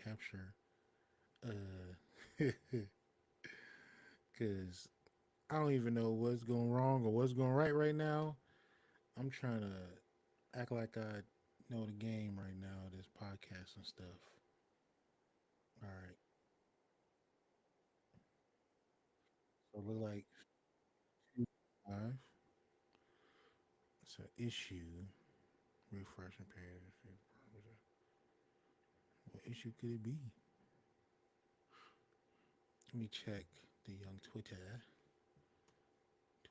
capture, because I don't even know what's going wrong or what's going right now. I'm trying to act like I know the game right now, this podcast and stuff. All right. So it look like five. It's an issue. Refreshing page. What issue could it be? Let me check the young Twitter.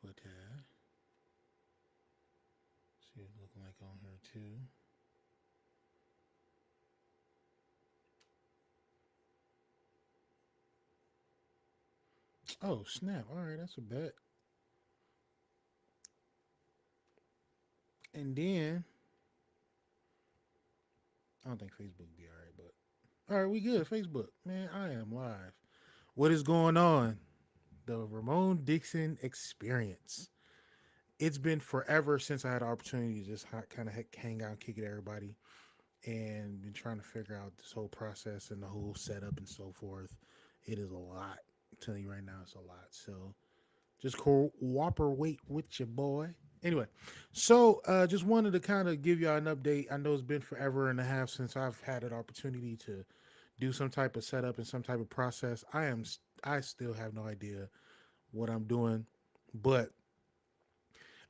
Twitter. See what it's looking like on here too. Oh snap! All right, that's a bet. And then I don't think Facebook would be all right, but all right, we good. Facebook, man, I am live. What is going on? The Ramon Dixon Experience. It's been forever since I had the opportunity to just kind of hang out, kick it with everybody, and been trying to figure out this whole process and the whole setup and so forth. It is a lot. I'm telling you right now, it's a lot. So just cooperate with your boy. Anyway, so just wanted to kind of give y'all an update. I know it's been forever and a half since I've had an opportunity to do some type of setup and some type of process. I still have no idea what I'm doing, but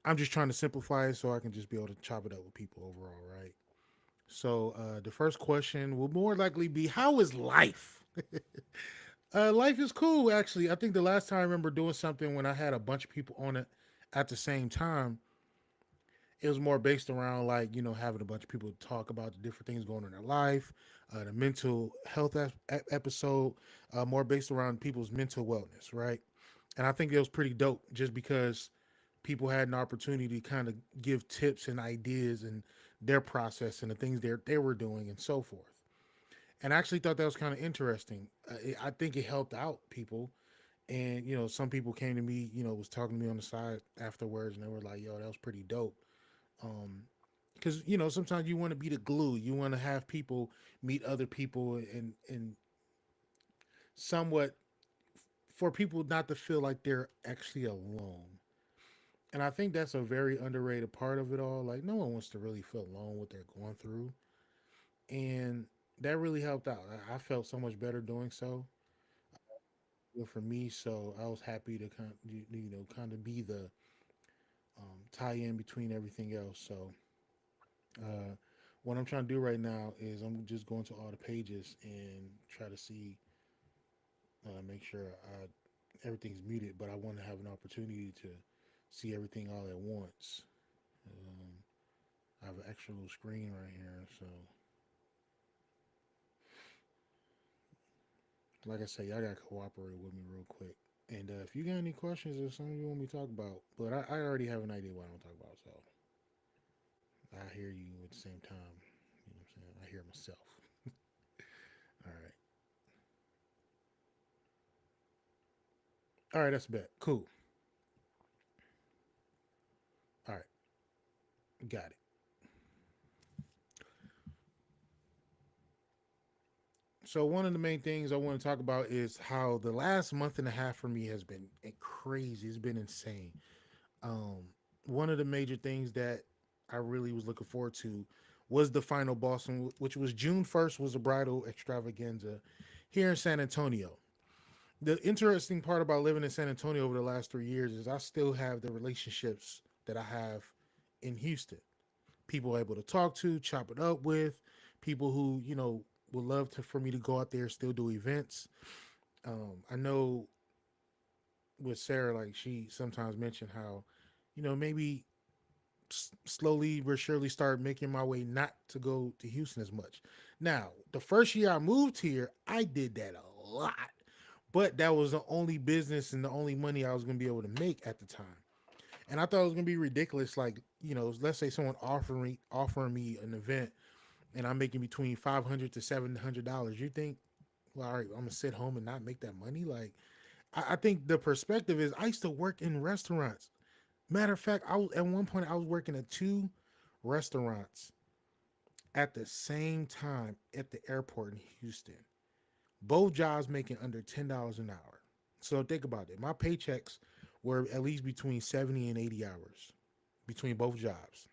I'm just trying to simplify it so I can just be able to chop it up with people overall, right? So the first question will more likely be, "How is life?" Life is cool, actually. I think the last time I remember doing something when I had a bunch of people on it at the same time, it was more based around like having a bunch of people talk about the different things going on in their life, the mental health episode, more based around people's mental wellness, right? And I think it was pretty dope, just because people had an opportunity to kind of give tips and ideas and their process and the things they were doing and so forth. And I actually thought that was kind of interesting. I think it helped out people. And some people came to me, was talking to me on the side afterwards, and they were like, "Yo, that was pretty dope." Because sometimes you want to be the glue. You want to have people meet other people, and somewhat for people not to feel like they're actually alone. And I think that's a very underrated part of it all. Like, no one wants to really feel alone what they're going through, and that really helped out. I felt so much better doing so. Well, for me, so I was happy to kind of be the tie in between everything else. So uh, what I'm trying to do right now is I'm just going to all the pages and try to see, make sure everything's muted, but I want to have an opportunity to see everything all at once. Um, I have an extra little screen right here, so like I said, y'all gotta cooperate with me real quick. And if you got any questions or something you want me to talk about, but I already have an idea what I'm gonna talk about, so I hear you at the same time. You know what I'm saying? I hear myself. All right. All right, that's a bet. Cool. All right. Got it. So one of the main things I want to talk about is how the last month and a half for me has been crazy. It's been insane. Um, One of the major things that I really was looking forward to was the final Boston, which was June 1st, was a bridal extravaganza here in San Antonio. The interesting part about living in San Antonio over the last 3 years is I still have the relationships that I have in Houston. People able to talk to, chop it up with, people who would love to for me to go out there still do events. I know with Sarah, like she sometimes mentioned how, maybe slowly but surely start making my way not to go to Houston as much. Now, the first year I moved here, I did that a lot, but that was the only business and the only money I was going to be able to make at the time. And I thought it was going to be ridiculous. Like, let's say someone offering me an event, and I'm making between $500 to $700. You think, well, all right, I'm gonna sit home and not make that money? Like, I think the perspective is I used to work in restaurants. Matter of fact, I was at one point I was working at two restaurants at the same time at the airport in Houston. both jobs making under $10 an hour. So think about it. My paychecks were at least between 70 and 80 hours between both jobs.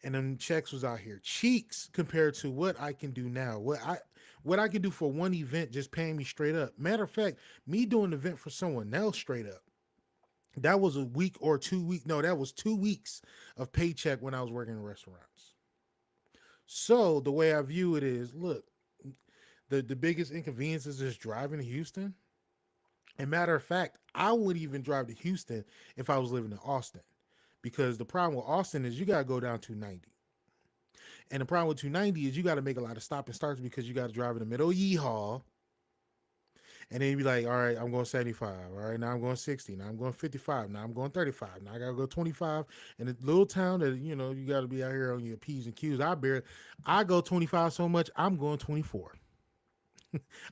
And them checks was out here cheeks compared to what I can do now. What I can do for one event just paying me straight up. Matter of fact, me doing an event for someone else straight up. That was a week or 2 week. No, that was 2 weeks of paycheck when I was working in restaurants. So the way I view it is, look, the biggest inconvenience is just driving to Houston. And matter of fact, I wouldn't even drive to Houston if I was living in Austin. Because the problem with Austin is you gotta go down 290. And the problem with 290 is you gotta make a lot of stop and starts because you gotta drive in the middle of Yeehaw. And then you be like, all right, I'm going 75. All right, now I'm going 60. Now I'm going 55. Now I'm going 35. Now I gotta go 25. And a little town that you gotta be out here on your P's and Q's. I go 25 so much, I'm going 24.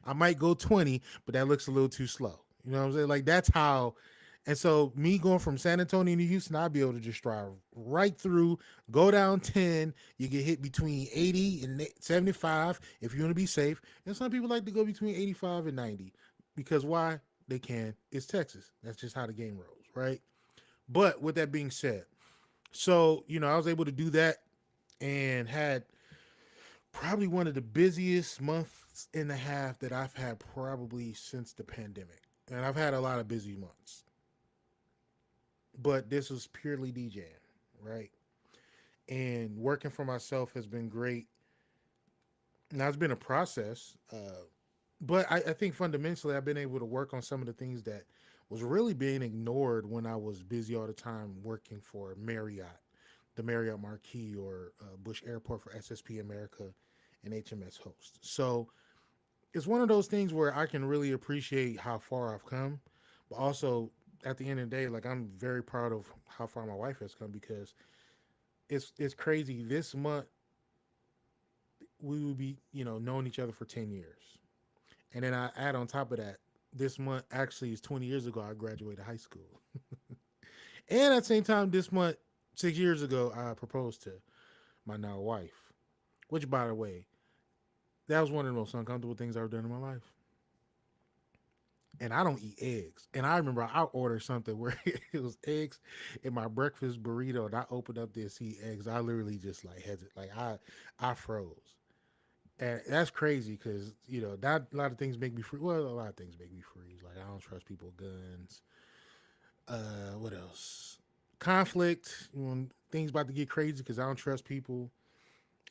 I might go 20, but that looks a little too slow. You know what I'm saying? Like that's how. And so me going from San Antonio to Houston, I'd be able to just drive right through, go down 10. You get hit between 80 and 75 if you want to be safe. And some people like to go between 85 and 90 because why? They can. It's Texas. That's just how the game rolls, right? But with that being said, so I was able to do that and had probably one of the busiest months and a half that I've had probably since the pandemic. And I've had a lot of busy months, but this was purely DJing, right? And working for myself has been great. Now it's been a process, but I think fundamentally I've been able to work on some of the things that was really being ignored when I was busy all the time working for Marriott, the Marriott Marquis or Bush Airport for SSP America and HMS Host. So it's one of those things where I can really appreciate how far I've come, but also at the end of the day, like I'm very proud of how far my wife has come because it's crazy. This month we will be knowing each other for 10 years, and then I add on top of that, this month actually is 20 years ago I graduated high school, and at the same time this month 6 years ago I proposed to my now wife, which by the way that was one of the most uncomfortable things I've done in my life. And I don't eat eggs. And I remember I ordered something where it was eggs in my breakfast burrito, and I opened up this see eggs. I literally just like hesitate, like I froze, and that's crazy because not a lot of things make me free. Well, a lot of things make me freeze. Like I don't trust people with guns. What else? Conflict. When things about to get crazy because I don't trust people.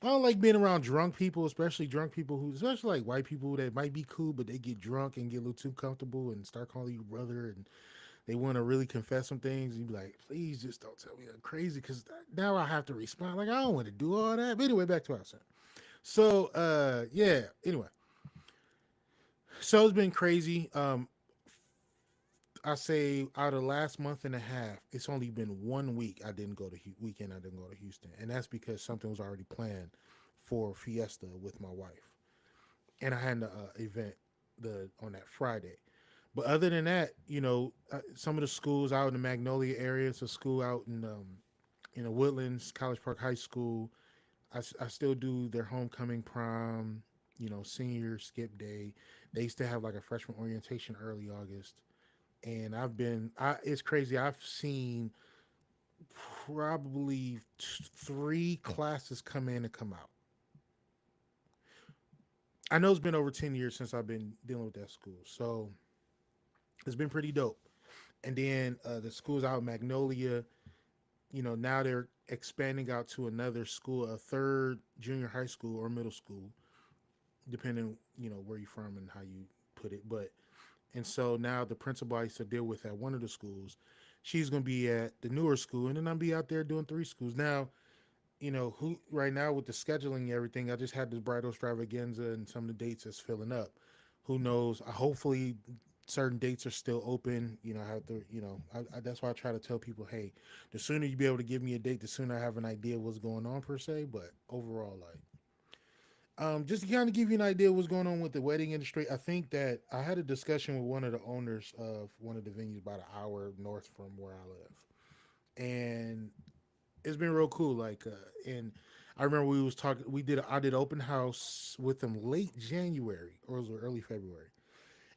I don't like being around drunk people, especially drunk people especially like white people that might be cool, but they get drunk and get a little too comfortable and start calling you brother, and they want to really confess some things. You be like, please just don't tell me I'm crazy, because now I have to respond. Like I don't want to do all that. But anyway, back to our son. So, yeah. Anyway, so it's been crazy. I say out of the last month and a half, it's only been 1 week I didn't go to weekend. I didn't go to Houston, and that's because something was already planned for Fiesta with my wife, and I had an event on that Friday. But other than that, some of the schools out in the Magnolia area, it's a school out in the Woodlands, College Park High School. I still do their homecoming prom, senior skip day. They used to have like a freshman orientation early August, and it's crazy. I've seen probably three classes come in and come out. I know it's been over 10 years since I've been dealing with that school, so it's been pretty dope. And then the schools out in Magnolia, now they're expanding out to another school, a third junior high school or middle school, depending where you're from and how you put it. But and so now the principal I used to deal with at one of the schools, she's gonna be at the newer school, and then I'll be out there doing three schools. Now, who right now with the scheduling and everything, I just had the bridal extravaganza and some of the dates that's filling up. Who knows? Hopefully certain dates are still open. I have to, that's why I try to tell people, hey, the sooner you be able to give me a date, the sooner I have an idea what's going on per se. But overall, like, just to kind of give you an idea of what's going on with the wedding industry, I think that I had a discussion with one of the owners of one of the venues about an hour north from where I live, and it's been real cool. Like, and I remember we was talking. I did open house with them late January or was it early February,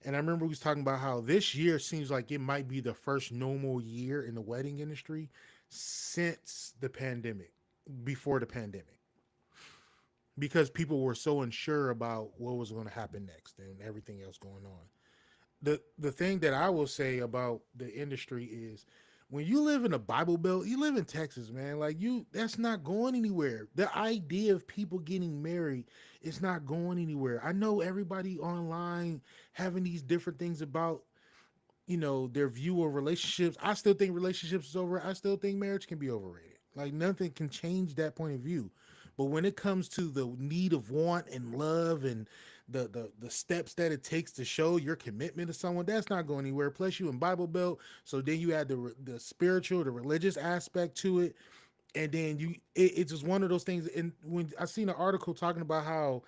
and I remember we was talking about how this year seems like it might be the first normal year in the wedding industry since the pandemic, before the pandemic, because people were so unsure about what was going to happen next and everything else going on. The thing that I will say about the industry is when you live in a Bible Belt, you live in Texas, man. Like you, that's not going anywhere. The idea of people getting married is not going anywhere. I know everybody online having these different things about their view of relationships. I still think relationships is over. I still think marriage can be overrated. Like nothing can change that point of view. But when it comes to the need of want and love and the steps that it takes to show your commitment to someone, that's not going anywhere. Plus, you in Bible Belt, so then you add the spiritual, the religious aspect to it, and then it's just one of those things. And when I seen an article talking about how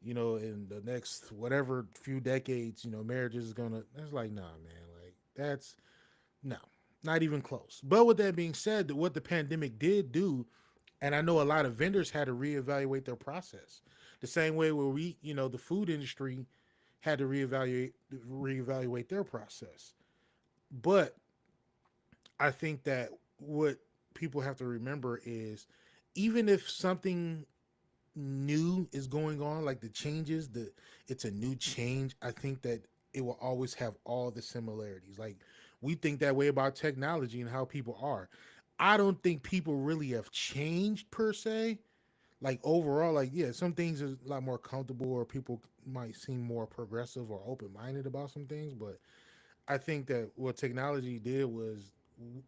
in the next whatever few decades, marriage is gonna. It's like, nah, man. Like that's no, not even close. But with that being said, what the pandemic did do, and I know a lot of vendors had to reevaluate their process, the same way where the food industry had to reevaluate their process. But I think that what people have to remember is even if something new is going on, like the changes, it's a new change. I think that it will always have all the similarities. Like we think that way about technology and how people are. I don't think people really have changed per se. Like overall, like yeah, some things are a lot more comfortable, or people might seem more progressive or open minded about some things. But I think that what technology did was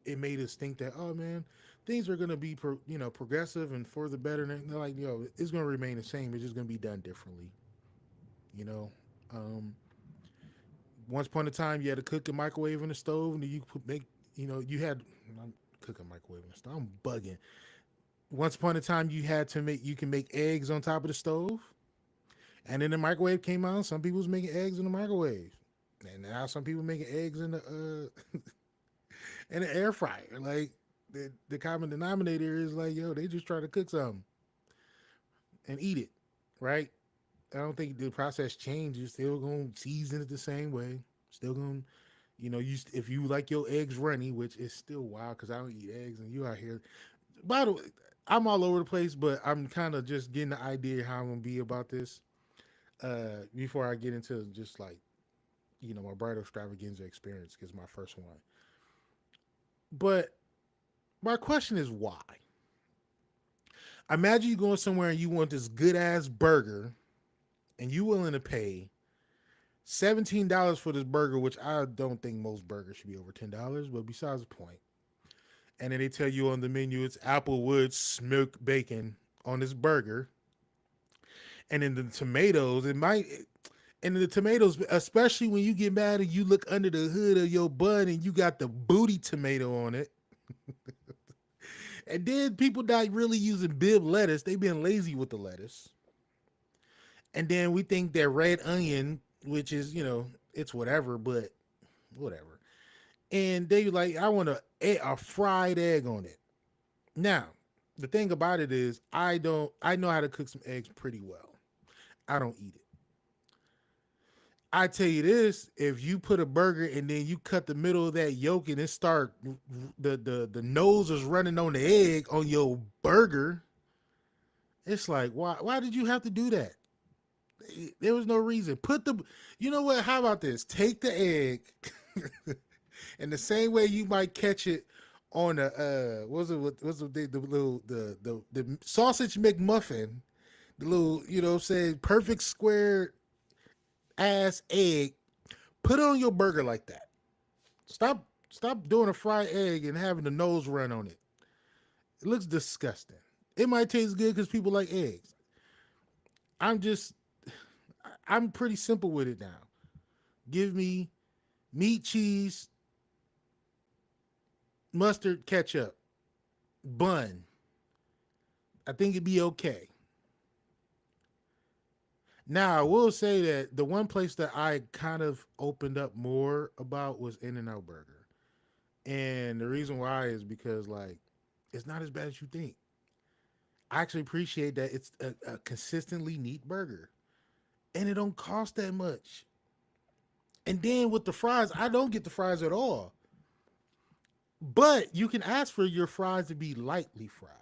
it made us think that, oh man, things are gonna be progressive and for the better. And they're like, it's gonna remain the same. It's just gonna be done differently. You know, um, once upon a time you had to cook and microwave in the stove, and you could make you had I'm cooking microwave in the stove. I'm bugging. Once upon a time you can make eggs on top of the stove, and then the microwave came out. Some people was making eggs in the microwave, and now some people making eggs in the in the air fryer. Like the common denominator is like, yo, they just try to cook something and eat it, right? I don't think the process changed. You're still gonna season it the same way. Still gonna, if you like your eggs runny, which is still wild because I don't eat eggs, and you out here. By the way, I'm all over the place, but I'm kind of just getting the idea how I'm gonna be about this. Before I get into just like my bridal extravaganza experience, because my first one. But my question is why? Imagine you going somewhere and you want this good ass burger, and you willing to pay $17 for this burger, which I don't think most burgers should be over $10, but besides the point. And then they tell you on the menu it's Applewood smoked bacon on this burger, and then the tomatoes, and the tomatoes, especially when you get mad and you look under the hood of your bun and you got the booty tomato on it. And then people not really using bib lettuce; they been lazy with the lettuce. And then we think that red onion, which is it's whatever, but whatever. And they like, I want a fried egg on it. Now, the thing about it is, I know how to cook some eggs pretty well. I don't eat it. I tell you this: if you put a burger and then you cut the middle of that yolk and it start the nose is running on the egg on your burger, it's like why did you have to do that? There was no reason. You know what? How about this? Take the egg, in the same way you might catch it on a the little the sausage McMuffin, the little say perfect square ass egg. Put it on your burger like that. Stop doing a fried egg and having the nose run on it. It looks disgusting. It might taste good because people like eggs. I'm just I'm pretty simple with it now. Give me meat, cheese, mustard, ketchup, bun. I think it'd be okay. Now, I will say that the one place that I kind of opened up more about was In N Out Burger. And the reason why is because, like, it's not as bad as you think. I actually appreciate that it's a consistently neat burger, and it don't cost that much. And then with the fries, I don't get the fries at all. But you can ask for your fries to be lightly fried.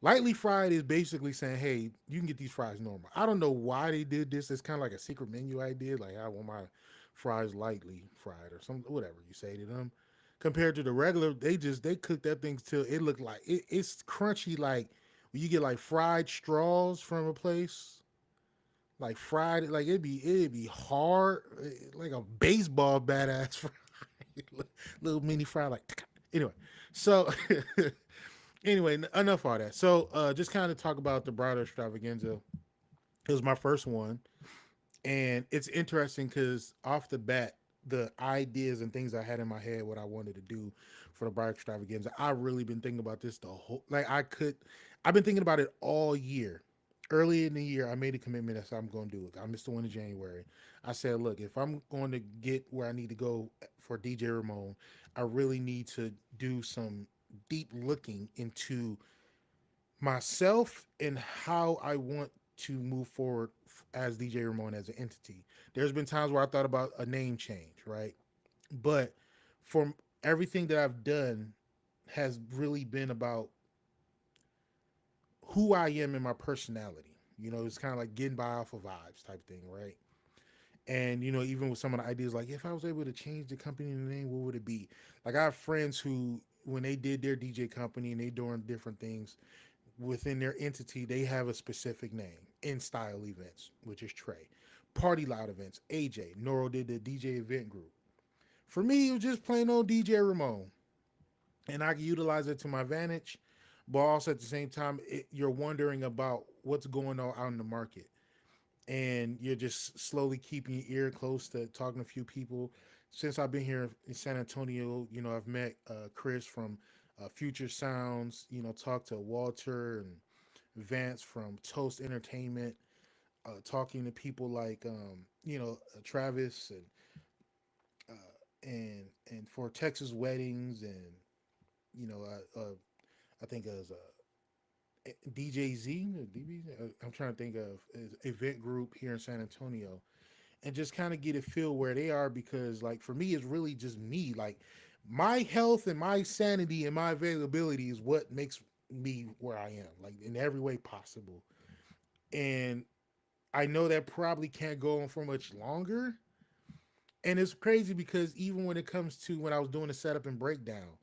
Lightly fried is basically saying, hey, you can get these fries normal. I don't know why they did this. It's kind of like a secret menu idea. Like, I want my fries lightly fried or something, whatever you say to them. Compared to the regular, they cook that thing till it look like it's crunchy. Like when you get like fried straws from a place, like fried, like it'd be hard, like a baseball bat ass fry, little mini fry, like anyway. So anyway, enough all that. So just kind of talk about the bridal extravaganza. It was my first one, and it's interesting because off the bat, the ideas and things I had in my head, what I wanted to do for the bridal extravaganza, I really been thinking about this the whole. I've been thinking about it all year. Early in the year, I made a commitment that I'm going to do it. I missed the one in January. I said, look, if I'm going to get where I need to go for DJ Ramon, I really need to do some deep looking into myself and how I want to move forward as DJ Ramon as an entity. There's been times where I thought about a name change, right? But for everything that I've done has really been about who I am and my personality. It's kind of like getting by off of vibes type thing, right? And even with some of the ideas, like if I was able to change the company name, what would it be? Like I have friends who, when they did their DJ company and they doing different things, within their entity, they have a specific name. In Style Events, which is Trey. Party Loud Events, AJ. Noro did the DJ event group. For me, it was just plain old DJ Ramon. And I can utilize it to my advantage, but also at the same time, you're wondering about what's going on out in the market. And you're just slowly keeping your ear close to talking to a few people. Since I've been here in San Antonio, I've met Chris from Future Sounds, talked to Walter and Vance from Toast Entertainment, talking to people like Travis and for Texas weddings and you know I think it was DJ Z or DB. I'm trying to think of is event group here in San Antonio and just kind of get a feel where they are because like for me it's really just me like my health and my sanity and my availability is what makes me where I am like in every way possible. And I know that probably can't go on for much longer. And it's crazy because even when it comes to when I was doing the setup and breakdown,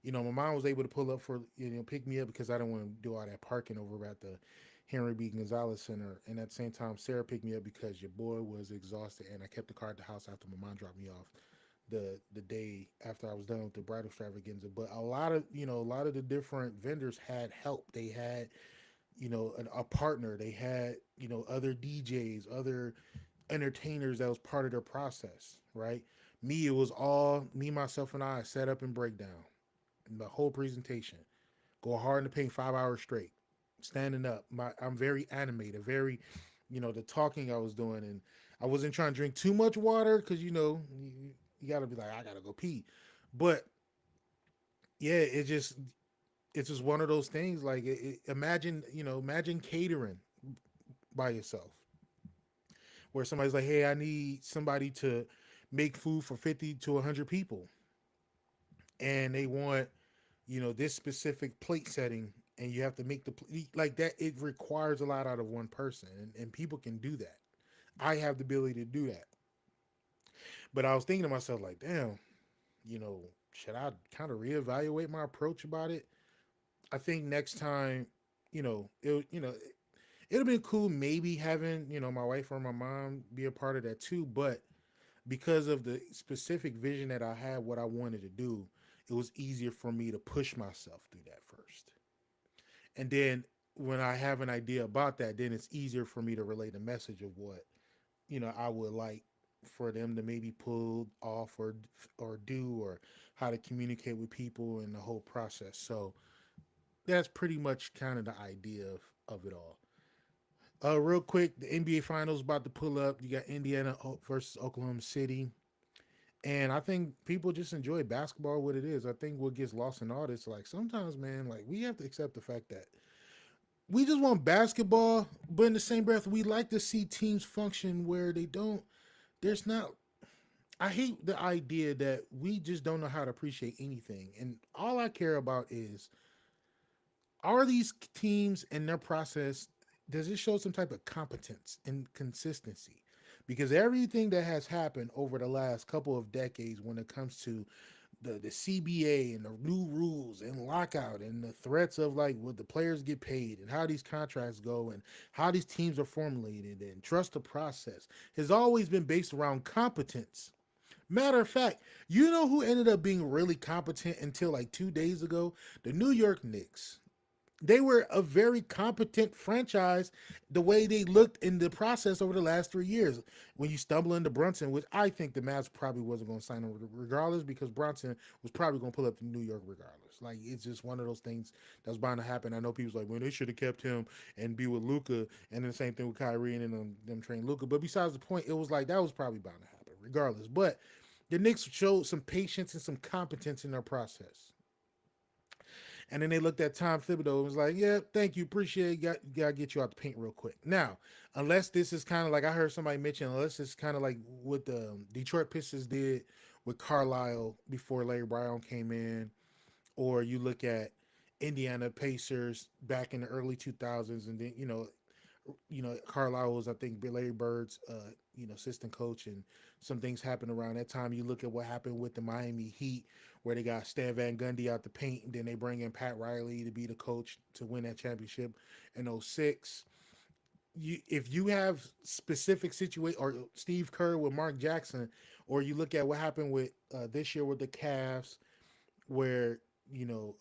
my mom was able to pull up for pick me up because I didn't want to do all that parking over at the Henry B. Gonzalez Center. And at the same time, Sarah picked me up because your boy was exhausted, and I kept the car at the house after my mom dropped me off the day after I was done with the bridal extravaganza. But a lot of the different vendors had help. They had a partner. They had other DJs, other entertainers that was part of their process, right? Me, it was all me, myself, and I set up and breakdown the whole presentation. Go hard in the paint 5 hours straight, standing up. I'm very animated, very, the talking I was doing, and I wasn't trying to drink too much water because you got to be like I gotta go pee, but yeah, it's just one of those things. Like imagine catering by yourself where somebody's like, hey, I need somebody to make food for 50 to 100 people. And they want, this specific plate setting. And you have to make like that. It requires a lot out of one person. And people can do that. I have the ability to do that. But I was thinking to myself, like, damn, you know, should I kind of reevaluate my approach about it? I think next time, it'll be cool maybe having, my wife or my mom be a part of that too. But because of the specific vision that I had, what I wanted to do, it was easier for me to push myself through that first. And then when I have an idea about that, then it's easier for me to relay the message of what, I would like for them to maybe pull off or do or how to communicate with people and the whole process. So that's pretty much kind of the idea of it all. Real quick, the NBA Finals about to pull up. You got Indiana versus Oklahoma City. And I think people just enjoy basketball what it is. I think what gets lost in all this, like sometimes, man, like we have to accept the fact that we just want basketball, but in the same breath, we like to see teams function where they don't. There's not. I hate the idea that we just don't know how to appreciate anything, and all I care about is are these teams and their process, does it show some type of competence and consistency? Because everything that has happened over the last couple of decades when it comes to the CBA and the new rules and lockout and the threats of like what the players get paid and how these contracts go and how these teams are formulated and trust the process has always been based around competence. Matter of fact, you know who ended up being really competent until like 2 days ago? The New York Knicks. They were a very competent franchise the way they looked in the process over the last 3 years. When you stumble into Brunson, which I think the Mavs probably wasn't going to sign him regardless because Brunson was probably going to pull up to New York regardless. Like it's just one of those things that's bound to happen. I know people's like, well, they should have kept him and be with Luca, and then the same thing with Kyrie and then them train Luca. But besides the point, it was like that was probably bound to happen regardless. But the Knicks showed some patience and some competence in their process. And then they looked at Tom Thibodeau and was like, yeah, thank you, appreciate it. Got to get you out the paint real quick. Now, unless this is kind of like I heard somebody mention, unless it's kind of like what the Detroit Pistons did with Carlisle before Larry Brown came in, or you look at Indiana Pacers back in the early 2000s, and then Carlisle was I think Larry Bird's assistant coach, and some things happened around that time. You look at what happened with the Miami Heat, where they got Stan Van Gundy out the paint, and then they bring in Pat Riley to be the coach to win that championship in '06. If you have specific situation, or Steve Kerr with Mark Jackson, or you look at what happened with this year with the Cavs, where you know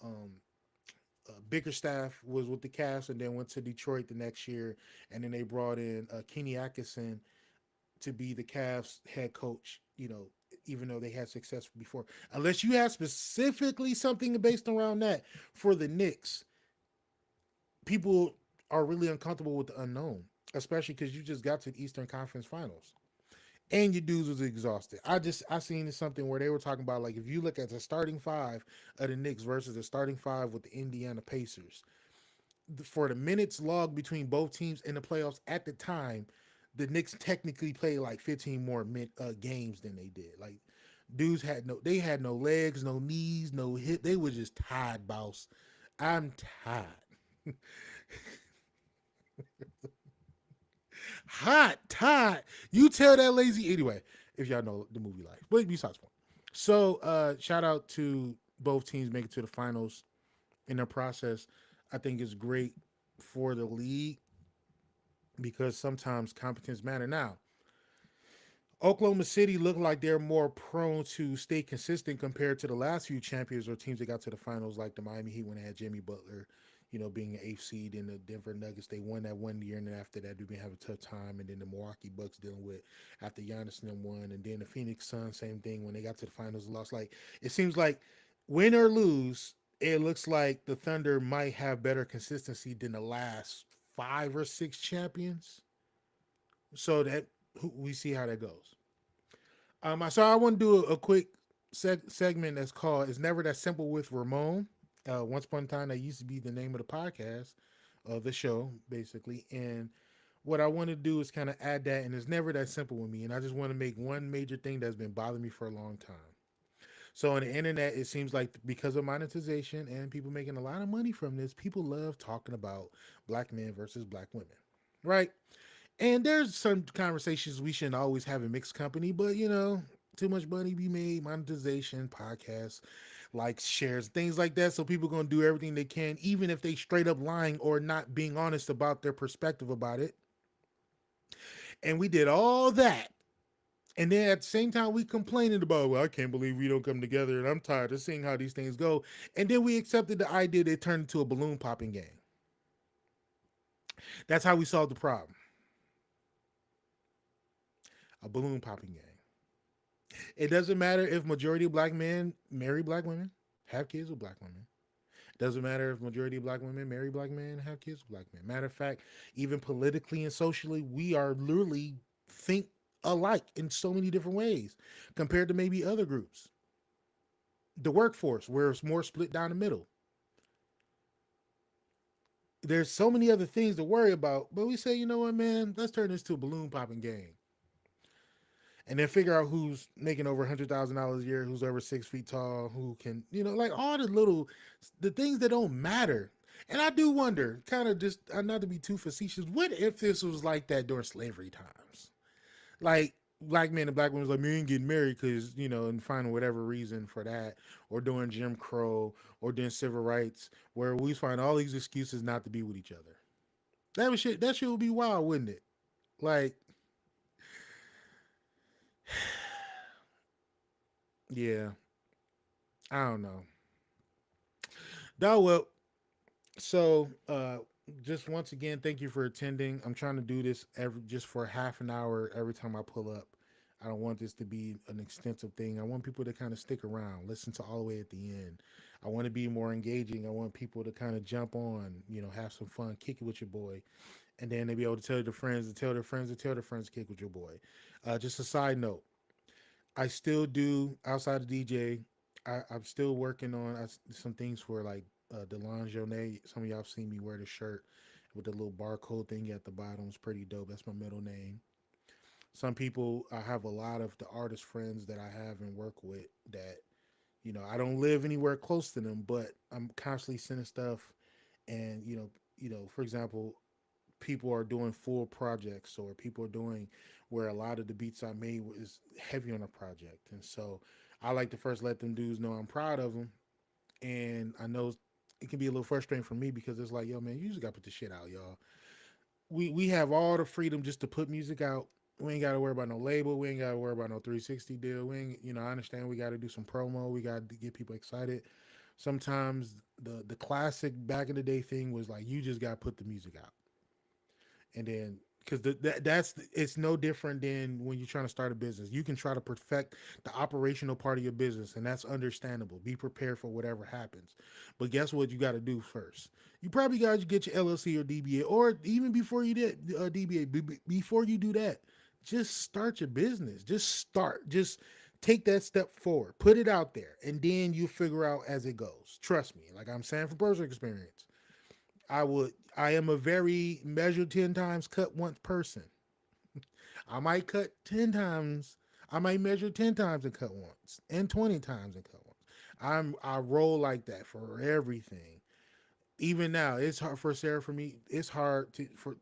Bickerstaff was with the Cavs and then went to Detroit the next year, and then they brought in Kenny Atkinson to be the Cavs head coach. Even though they had success before, unless you have specifically something based around that for the Knicks, people are really uncomfortable with the unknown, especially because you just got to the Eastern Conference Finals and your dudes was exhausted. I seen something where they were talking about like if you look at the starting five of the Knicks versus the starting five with the Indiana Pacers, for the minutes logged between both teams in the playoffs at the time, the Knicks technically played like 15 more games than they did. Like dudes they had no legs, no knees, no hip. They were just tired, boss. I'm tired. Hot, tired. You tell that lazy anyway. If y'all know the movie Life, but besides point. So shout out to both teams making it to the finals in their process. I think it's great for the league because sometimes competence matter. Now, Oklahoma City look like they're more prone to stay consistent compared to the last few champions or teams that got to the finals, like the Miami Heat when they had Jimmy Butler, being an eighth seed, and the Denver Nuggets. They won that 1 year, and then after that, they've been having a tough time. And then the Milwaukee Bucks dealing with after Giannis and them won, and then the Phoenix Suns, same thing when they got to the finals, lost. Like it seems like win or lose, it looks like the Thunder might have better consistency than the last 5 or 6 champions. So that we see how that goes. So I want to do a quick segment that's called "It's Never That Simple" with Ramon. Once upon a time, that used to be the name of the podcast, the show, basically. And what I want to do is kind of add that, and it's never that simple with me. And I just want to make one major thing that's been bothering me for a long time. So on the internet, it seems like because of monetization and people making a lot of money from this, people love talking about black men versus black women, right? And there's some conversations we shouldn't always have in mixed company, but too much money be made, monetization, podcasts, likes, shares, things like that. So people gonna do everything they can, even if they straight up lying or not being honest about their perspective about it. And we did all that. And then at the same time, we complaining about, well, I can't believe we don't come together, and I'm tired of seeing how these things go. And then we accepted the idea that it turned into a balloon popping game. That's how we solved the problem. A balloon popping game. It doesn't matter if majority of black men marry black women, have kids with black women. It doesn't matter if majority of black women marry black men, have kids with black men. Matter of fact, even politically and socially, we are literally think alike in so many different ways compared to maybe other groups. The workforce, where it's more split down the middle. there's so many other things to worry about. But we say, you know what, man, let's turn this to a balloon popping game, and then figure out who's making over $100,000 a year, who's over 6 feet tall, who can, like all the little, the things that don't matter. And I do wonder, kind of just not to be too facetious, what if this was like that during slavery times? Like black men and black women was like, me ain't getting married because, and finding whatever reason for that, or during Jim Crow, or during civil rights, where we find all these excuses not to be with each other. That shit would be wild, wouldn't it? Like, yeah, I don't know. That well, so just once again, thank you for attending. I'm trying to do this every just for half an hour every time I pull up. I don't want this to be an extensive thing. I want people to kind of stick around, listen to all the way at the end. I want to be more engaging. I want people to kind of jump on, have some fun, kick it with your boy, and then they be able to tell their friends, to tell their friends, to tell their friends, to kick with your boy. Just a side note, I still do outside of DJ. I'm still working on some things for like Delon Jonet. Some of y'all have seen me wear the shirt with the little barcode thing at the bottom. It's pretty dope. That's my middle name. Some people, I have a lot of the artist friends that I have and work with that, I don't live anywhere close to them, but I'm constantly sending stuff. And, for example, people are doing full projects, or people are doing where a lot of the beats I made was heavy on a project. And so I like to first let them dudes know I'm proud of them. And I know it can be a little frustrating for me because it's like, yo, man, you just got to put the shit out, y'all. We have all the freedom just to put music out. We ain't got to worry about no label. We ain't got to worry about no 360 deal. We ain't, I understand we got to do some promo. We got to get people excited. Sometimes the classic back in the day thing was like, you just got to put the music out. And then because that's it's no different than when you're trying to start a business. You can try to perfect the operational part of your business, and that's understandable. Be prepared for whatever happens. But guess what? You got to do first. You probably got to get your LLC or DBA, or even before you did DBA. Before you do that, just start your business. Just start. Just take that step forward. Put it out there, and then you figure out as it goes. Trust me. Like I'm saying from personal experience, I am a very measure 10 times, cut once person. I might cut 10 times. I might measure 10 times and cut once, and 20 times and cut once. I roll like that for everything. Even now, it's hard for Sarah, for me. It's hard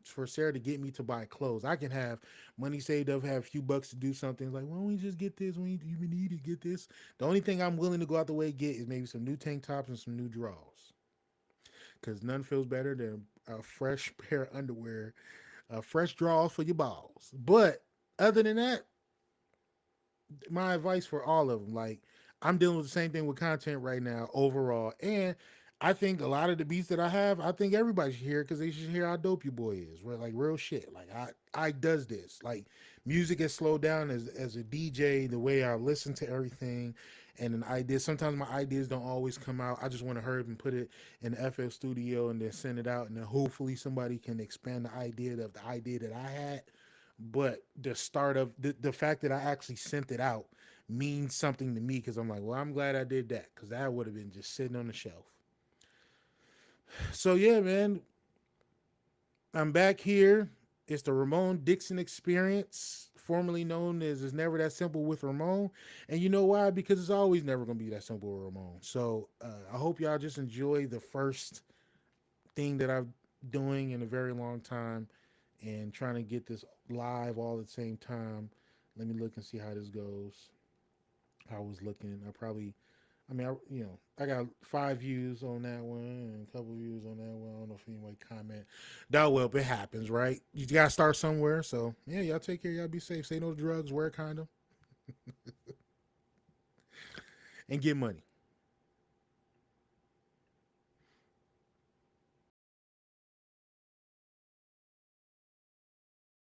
for Sarah to get me to buy clothes. I can have money saved up, have a few bucks to do something. Like, why don't we just get this? When you need to get this. The only thing I'm willing to go out the way to get is maybe some new tank tops and some new drawers, because none feels better than a fresh pair of underwear, fresh draws for your balls. But other than that, my advice for all of them, like I'm dealing with the same thing with content right now overall, and I think a lot of the beats that I have, I think everybody should hear because they should hear how dope your boy is. Right, like real shit. Like I does this. Like music has slowed down as a DJ. The way I listen to everything, and an idea. Sometimes my ideas don't always come out. I just want to hurry up and put it in the FL studio and then send it out, and then hopefully somebody can expand the idea that I had. But the start of the fact that I actually sent it out means something to me because I'm like, well, I'm glad I did that because that would have been just sitting on the shelf. So yeah, man, I'm back here. It's the Ramon Dixon Experience, formerly known as "It's Never That Simple with Ramon." And you know why? Because it's always never gonna be that simple with Ramon. So I hope y'all just enjoy the first thing that I'm doing in a very long time, and trying to get this live all at the same time. Let me look and see how this goes. I was looking. I mean, I got 5 views on that one and a couple views on that one. I don't know if anybody comment. That well, it happens, right? You gotta start somewhere. So yeah, y'all take care. Y'all be safe. Say no to drugs. Wear a condom and get money.